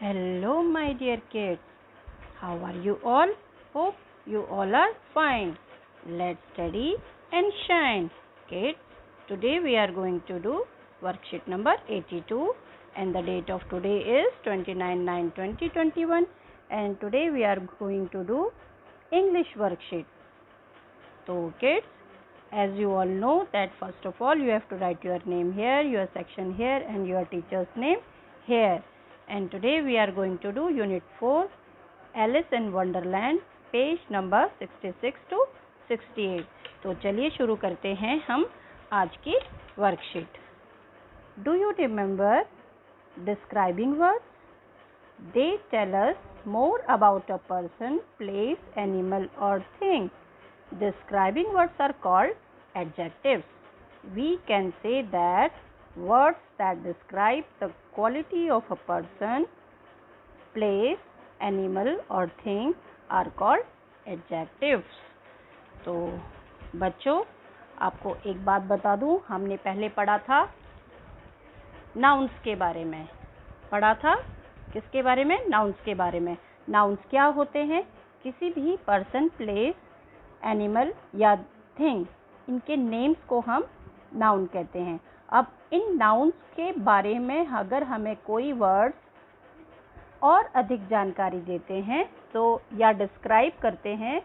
Hello, my dear kids. How are you all? Hope you all are fine. Let's study and shine. Kids, today we are going to do worksheet number 82 and the date of today is 29/9/2021 and today we are going to do English worksheet. So kids, as you all know that first of all you have to write your name here, your section here and your teacher's name here. And today we are going to do Unit 4 Alice in Wonderland page number 66 to 68. तो चलिए शुरू करते हैं हम आज की worksheet. Do you remember describing words? They tell us more about a person, place, animal or thing. Describing words are called adjectives. We can say that words that describe the quality of a person, place, animal or thing are called adjectives. तो बच्चों, आपको एक बात बता दूं, हमने पहले पढ़ा था नाउन्स के बारे में. पढ़ा था किसके बारे में? नाउन्स के बारे में. नाउन्स क्या होते हैं? किसी भी पर्सन, प्लेस, एनिमल या थिंग, इनके नेम्स को हम नाउन कहते हैं. अब इन नाउन्स के बारे में अगर हमें कोई वर्ड्स और अधिक जानकारी देते हैं तो या डिस्क्राइब करते हैं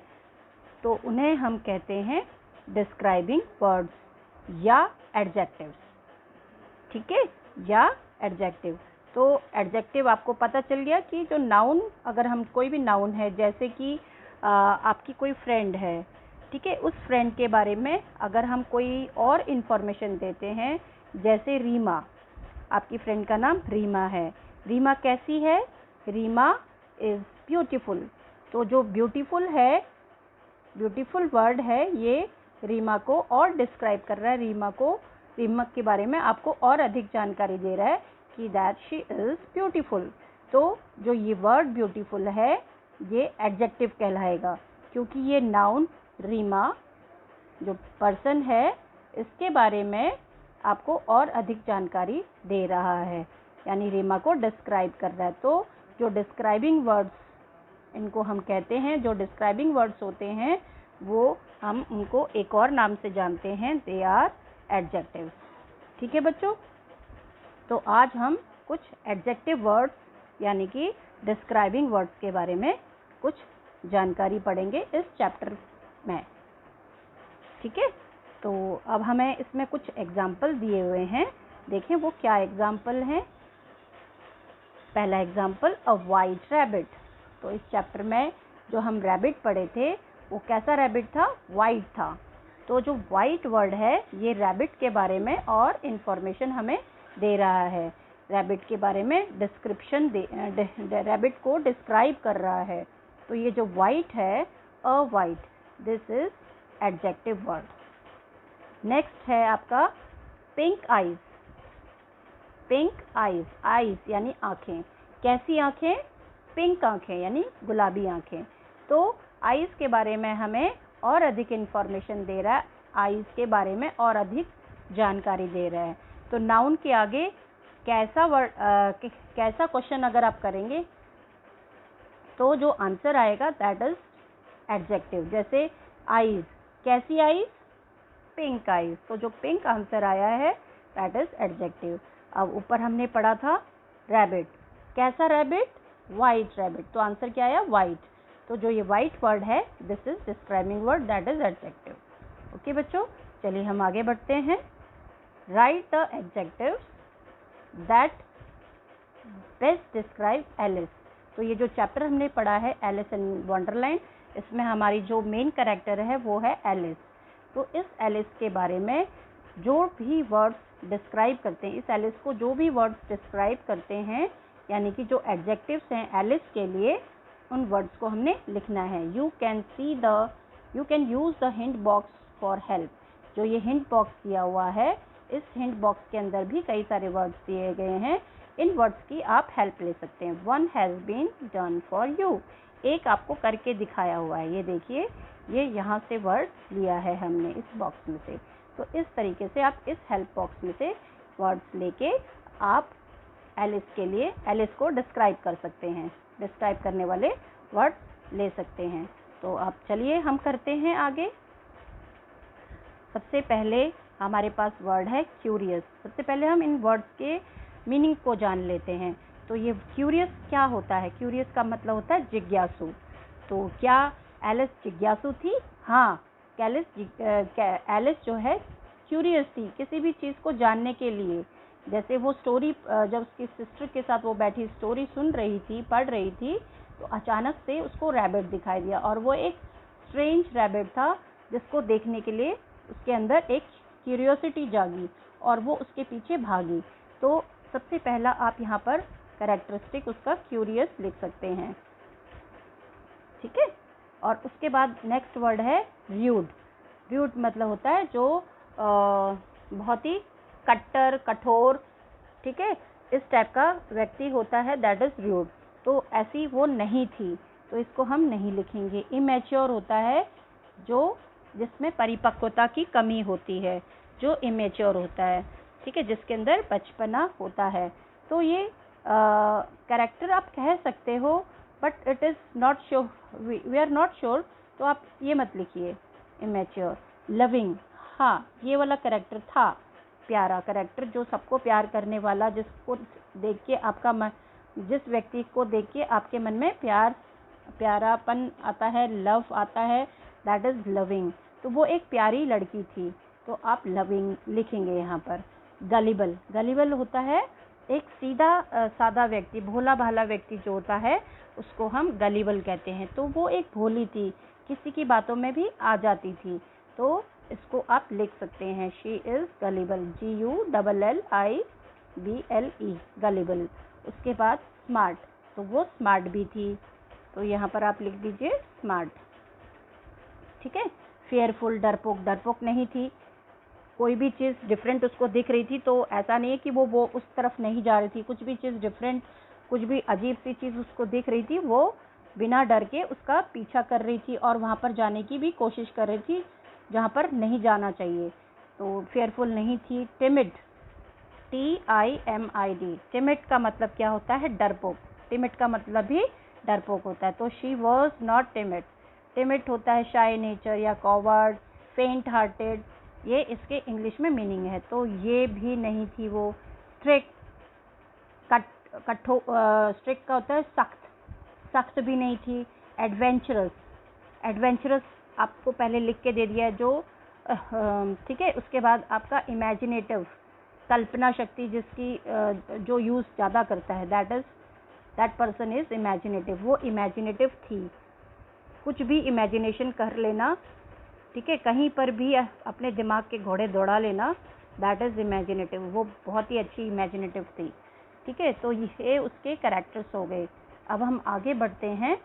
तो उन्हें हम कहते हैं डिस्क्राइबिंग वर्ड्स या एडजेक्टिव्स. ठीक है, या एडजेक्टिव. तो एडजेक्टिव आपको पता चल गया कि जो नाउन, अगर हम कोई भी नाउन है, जैसे कि आपकी कोई फ्रेंड है, ठीक है, उस फ्रेंड के बारे में अगर हम कोई और इन्फॉर्मेशन देते हैं, जैसे रीमा, आपकी फ्रेंड का नाम रीमा है. रीमा कैसी है? Reema is beautiful. तो जो ब्यूटीफुल है, ब्यूटीफुल वर्ड है, ये रीमा को और डिस्क्राइब कर रहा है. रीमा के बारे में आपको और अधिक जानकारी दे रहा है कि दैट शी इज़ ब्यूटीफुल. तो जो ये वर्ड ब्यूटीफुल है ये एडजेक्टिव कहलाएगा, क्योंकि ये नाउन रीमा जो पर्सन है इसके बारे में आपको और अधिक जानकारी दे रहा है, यानी रीमा को डिस्क्राइब कर रहा है. तो जो डिस्क्राइबिंग वर्ड्स, इनको हम कहते हैं, जो डिस्क्राइबिंग वर्ड्स होते हैं वो हम उनको एक और नाम से जानते हैं, दे आर एडजेक्टिव्स. ठीक है बच्चों, तो आज हम कुछ एडजेक्टिव वर्ड्स यानी कि डिस्क्राइबिंग वर्ड्स के बारे में कुछ जानकारी पढ़ेंगे इस चैप्टर में. ठीक है, तो अब हमें इसमें कुछ एग्जाम्पल दिए हुए हैं. देखें वो क्या एग्जाम्पल हैं. पहला एग्जाम्पल, अ वाइट रैबिट. तो इस चैप्टर में जो हम रैबिट पढ़े थे वो कैसा रैबिट था? वाइट था. तो जो वाइट वर्ड है ये रैबिट के बारे में और इन्फॉर्मेशन हमें दे रहा है. रैबिट के बारे में डिस्क्रिप्शन रैबिट को डिस्क्राइब कर रहा है. तो ये जो वाइट है, अ white, this is adjective word. Next है आपका pink eyes. Pink eyes, eyes यानी आंखें. कैसी आंखें? पिंक आंखें यानी गुलाबी आंखें. तो आइज के बारे में हमें और अधिक इन्फॉर्मेशन दे रहा है, आइज के बारे में और अधिक जानकारी दे रहा है. तो नाउन के आगे कैसा वर्ड, कैसा क्वेश्चन अगर आप करेंगे तो जो आंसर आएगा दैट इज एडजेक्टिव. जैसे आइज, कैसी आइज? Pink eyes. तो जो पिंक आंसर आया है दैट इज एडजेक्टिव. अब ऊपर हमने पढ़ा था रैबिट. कैसा रैबिट? White rabbit. तो आंसर क्या आया? वाइट. तो जो ये वाइट वर्ड है this is describing word, that is adjective. Okay बच्चों, चलिए हम आगे बढ़ते हैं. Write the adjectives that best describe Alice. तो ये जो चैप्टर हमने पढ़ा है एलिस इन वंडरलैंड, इसमें हमारी जो मेन कैरेक्टर है वो है एलिस. तो इस एलिस के बारे में जो भी वर्ड्स डिस्क्राइब करते हैं, इस एलिस को जो भी वर्ड्स डिस्क्राइब करते हैं, यानी कि जो एडजेक्टिव्स हैं एलिस के लिए, उन वर्ड्स को हमने लिखना है. You can use the hint box for help. जो ये हिंट बॉक्स दिया हुआ है, इस हिंट बॉक्स के अंदर भी कई सारे वर्ड्स दिए गए हैं. इन वर्ड्स की आप हेल्प ले सकते हैं. One has been done for you. एक आपको करके दिखाया हुआ है. ये देखिए, ये यहाँ से वर्ड लिया है हमने इस बॉक्स में से. तो इस तरीके से आप इस हेल्प बॉक्स में से वर्ड्स लेके आप एलिस के लिए एलिस को डिस्क्राइब कर सकते हैं, डिस्क्राइब करने वाले वर्ड ले सकते हैं। तो अब चलिए हम करते हैं आगे। सबसे पहले हमारे पास वर्ड है क्यूरियस। सबसे पहले हम इन वर्ड्स के मीनिंग को जान लेते हैं। तो ये क्यूरियस क्या होता है? क्यूरियस का मतलब होता है जिज्ञासु। तो क्या एलिस जिज्ञासु थी? हाँ, एलिस जो है क्यूरियस थी किसी भी चीज़ को जानने के लिए। जैसे वो स्टोरी जब उसकी सिस्टर के साथ वो बैठी स्टोरी सुन रही थी, पढ़ रही थी, तो अचानक से उसको रैबिट दिखाई दिया और वो एक स्ट्रेंज रैबिट था जिसको देखने के लिए उसके अंदर एक क्यूरियोसिटी जागी और वो उसके पीछे भागी। तो सबसे पहला आप यहाँ पर कैरेक्टरिस्टिक उसका क्यूरियस लिख सकते हैं, ठीक है। और उसके बाद नेक्स्ट वर्ड है र्यूड। र्यूड मतलब होता है जो बहुत ही कट्टर, कठोर, ठीक है, इस टाइप का व्यक्ति होता है, दैट इज र्यूड। तो ऐसी वो नहीं थी, तो इसको हम नहीं लिखेंगे। इमेच्योर होता है जो जिसमें परिपक्वता की कमी होती है, जो इमेच्योर होता है, ठीक है, जिसके अंदर बचपना होता है। तो ये कैरेक्टर आप कह सकते हो, but it is not sure, we are not sure, तो आप ये मत लिखिए इमेच्योर। लविंग, हाँ, ये वाला कैरेक्टर था, प्यारा कैरेक्टर जो सबको प्यार करने वाला, जिसको देख के आपका मन, जिस व्यक्ति को देख के आपके मन में प्यारापन आता है, लव आता है, दैट इज़ लविंग। तो वो एक प्यारी लड़की थी, तो आप लविंग लिखेंगे यहाँ पर। गलिबल, गलिबल होता है एक सीधा सादा व्यक्ति, भोला भाला व्यक्ति जो होता है उसको हम गलिबल कहते हैं। तो वो एक भोली थी, किसी की बातों में भी आ जाती थी, तो इसको आप लिख सकते हैं, she is gullible, GULLIBLE, gullible. उसके बाद स्मार्ट, तो वो स्मार्ट भी थी, तो यहाँ पर आप लिख दीजिए स्मार्ट, ठीक है। फेयरफुल, डरपोक, डरपोक नहीं थी, कोई भी चीज़ डिफरेंट उसको दिख रही थी, तो ऐसा नहीं है कि वो उस तरफ नहीं जा रही थी, कुछ भी चीज़ डिफरेंट, कुछ भी अजीब सी चीज़ उसको दिख रही थी, वो बिना डर के उसका पीछा कर रही थी और वहाँ पर जाने की भी कोशिश कर रही थी जहाँ पर नहीं जाना चाहिए। तो फेयरफुल नहीं थी। टिमिड, TIMID, टिमिड का मतलब क्या होता है? डरपोक। टिमिड का मतलब भी डरपोक होता है, तो she was not timid. Timid होता है शाय नेचर या कॉवर्ड, फेंट हार्टेड, ये इसके इंग्लिश में मीनिंग है, तो ये भी नहीं थी वो। स्ट्रिक्ट, स्ट्रिक्ट का होता है सख्त, सख्त भी नहीं थी। एडवेंचरस, एडवेंचरस आपको पहले लिख के दे दिया है जो, ठीक है। उसके बाद आपका इमेजिनेटिव, कल्पना शक्ति जिसकी जो यूज़ ज़्यादा करता है, दैट पर्सन इज़ इमेजिनेटिव, वो इमेजिनेटिव थी, कुछ भी इमेजिनेशन कर लेना, ठीक है, कहीं पर भी अपने दिमाग के घोड़े दौड़ा लेना, दैट इज़ इमेजिनेटिव, वो बहुत ही अच्छी इमेजिनेटिव थी, ठीक है। तो ये उसके कैरेक्टर्स हो गए। अब हम आगे बढ़ते हैं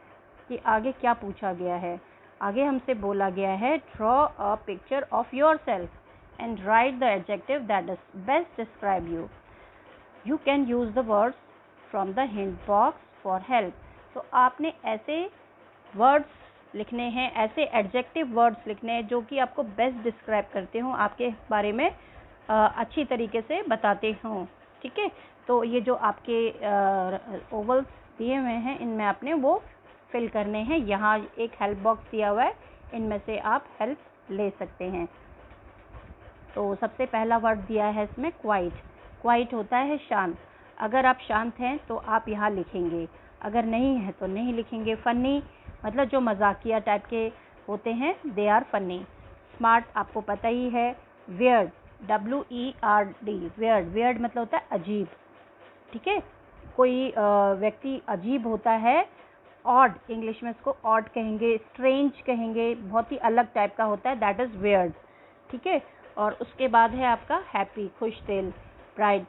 कि आगे क्या पूछा गया है। आगे हमसे बोला गया है draw a picture of your self and right the adjective that is best describe you. You can use the words from the hint box for help. तो आपने ऐसे वर्ड्स लिखने हैं, ऐसे एडजेक्टिव वर्ड्स लिखने हैं जो कि आपको बेस्ट डिस्क्राइब करते हों, आपके बारे में अच्छी तरीके से बताते हों, ठीक है। तो ये जो आपके ओवल्स दिए हुए हैं, इनमें आपने वो फिल करने हैं। यहाँ एक हेल्प बॉक्स दिया हुआ है, इनमें से आप हेल्प ले सकते हैं। तो सबसे पहला वर्ड दिया है इसमें क्वाइट। क्वाइट होता है शांत, अगर आप शांत हैं तो आप यहाँ लिखेंगे, अगर नहीं है तो नहीं लिखेंगे। फनी मतलब जो मजाकिया टाइप के होते हैं, दे आर फनी। स्मार्ट आपको पता ही है। वियर्ड, WERD, वियर्ड, वियर्ड मतलब होता है अजीब, ठीक है, कोई व्यक्ति अजीब होता है। ऑड, इंग्लिश में इसको ऑड कहेंगे, स्ट्रेंज कहेंगे, बहुत ही अलग टाइप का होता है, दैट इज़ वियर्ड, ठीक है। और उसके बाद है आपका हैप्पी, खुश दिल। ब्राइट,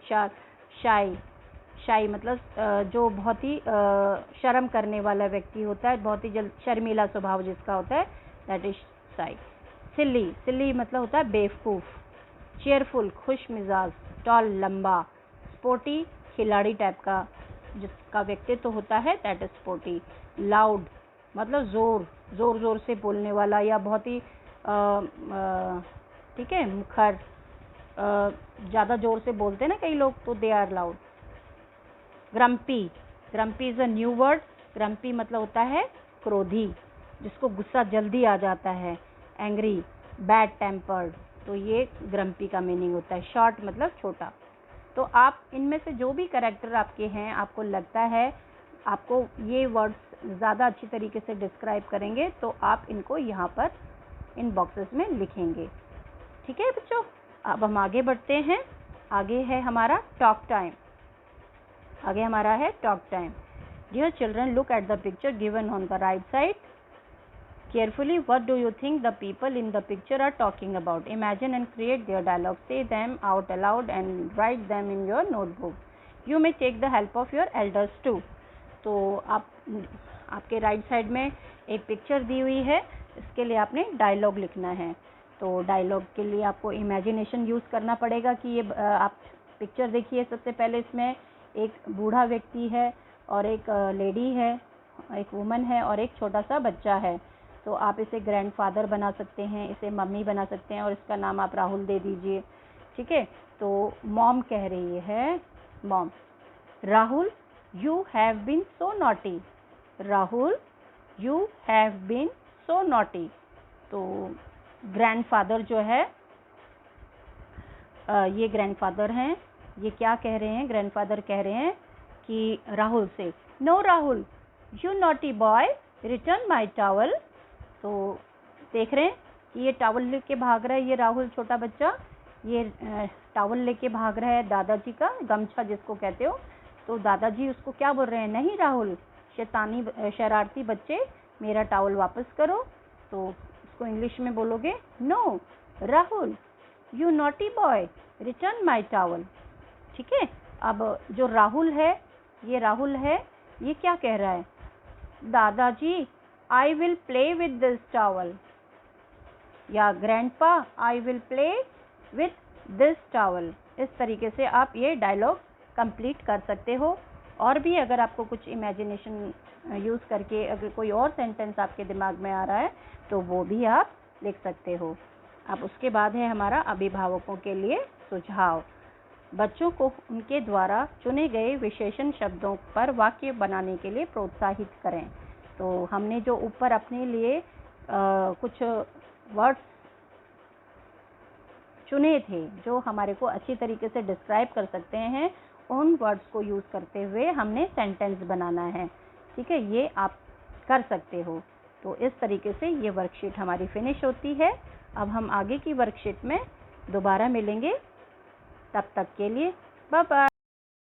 शाई, शाई मतलब जो बहुत ही शर्म करने वाला व्यक्ति होता है, बहुत ही शर्मीला स्वभाव जिसका होता है, दैट इज शाई। सिली, सिली मतलब होता है बेवकूफ़। चेयरफुल, खुश मिजाज। टॉल, लंबा। स्पोर्टी, खिलाड़ी टाइप का जिसका व्यक्तित्व होता है, दैट इज स्पोर्टी। लाउड मतलब ज़ोर ज़ोर से बोलने वाला या बहुत ही ठीक है, मुखर, ज़्यादा ज़ोर से बोलते हैं ना कई लोग, तो they are loud. Grumpy, grumpy is a new word. Grumpy मतलब होता है क्रोधी, जिसको गुस्सा जल्दी आ जाता है। एंग्री, बैड टेम्पर्ड, तो ये ग्रम्पी का मीनिंग होता है। शॉर्ट मतलब छोटा। तो आप इनमें से जो भी कैरेक्टर आपके हैं, आपको लगता है आपको ये वर्ड्स ज़्यादा अच्छी तरीके से डिस्क्राइब करेंगे, तो आप इनको यहाँ पर इन बॉक्सेस में लिखेंगे। ठीक है बच्चों, अब हम आगे बढ़ते हैं। आगे है हमारा टॉक टाइम। आगे हमारा है talk time. Dear children, look at the picture given on the right side carefully. What do you think the people in the picture are talking about? Imagine and create their dialogue. Say them out aloud and write them in your notebook. You may take the help of your elders too. तो आपके right side में एक picture दी हुई है, इसके लिए आपने dialogue लिखना है। तो डायलॉग के लिए आपको इमेजिनेशन यूज़ करना पड़ेगा कि ये आप पिक्चर देखिए। सबसे पहले इसमें एक बूढ़ा व्यक्ति है और एक लेडी है, एक वुमन है और एक छोटा सा बच्चा है। तो आप इसे ग्रैंडफादर बना सकते हैं, इसे मम्मी बना सकते हैं और इसका नाम आप राहुल दे दीजिए। ठीक है, तो मॉम कह रही है, mom, Rahul you have been so naughty. Rahul you have been so naughty. तो ग्रैंडफादर जो है, ये ग्रैंडफादर हैं, ये क्या कह रहे हैं? ग्रैंडफादर कह रहे हैं कि राहुल से, no Rahul you naughty boy return my towel. तो देख रहे हैं कि ये टॉवल लेके भाग रहा है, ये राहुल छोटा बच्चा, ये टॉवल लेके भाग रहा है दादाजी का, गमछा जिसको कहते हो। तो दादाजी उसको क्या बोल रहे हैं? नहीं राहुल, शरारती बच्चे, मेरा टॉवल वापस करो। तो इसको इंग्लिश में बोलोगे, no Rahul you naughty boy return my towel. ठीक है, अब जो राहुल है, ये राहुल है, ये क्या कह रहा है? दादाजी I will play with this towel। या grandpa I will play with this towel। इस तरीके से आप ये डायलॉग कंप्लीट कर सकते हो। और भी अगर आपको कुछ इमेजिनेशन यूज़ करके अगर कोई और सेंटेंस आपके दिमाग में आ रहा है तो वो भी आप लिख सकते हो। अब उसके बाद है हमारा अभिभावकों के लिए सुझाव। बच्चों को उनके द्वारा चुने गए विशेषण शब्दों पर वाक्य बनाने के लिए प्रोत्साहित करें। तो हमने जो ऊपर अपने लिए कुछ वर्ड्स चुने थे जो हमारे को अच्छी तरीके से डिस्क्राइब कर सकते हैं, उन वर्ड्स को यूज़ करते हुए हमने सेंटेंस बनाना है। ठीक है, ये आप कर सकते हो। तो इस तरीके से ये वर्कशीट हमारी फिनिश होती है। अब हम आगे की वर्कशीट में दोबारा मिलेंगे, तब तक के लिए बाय बाय।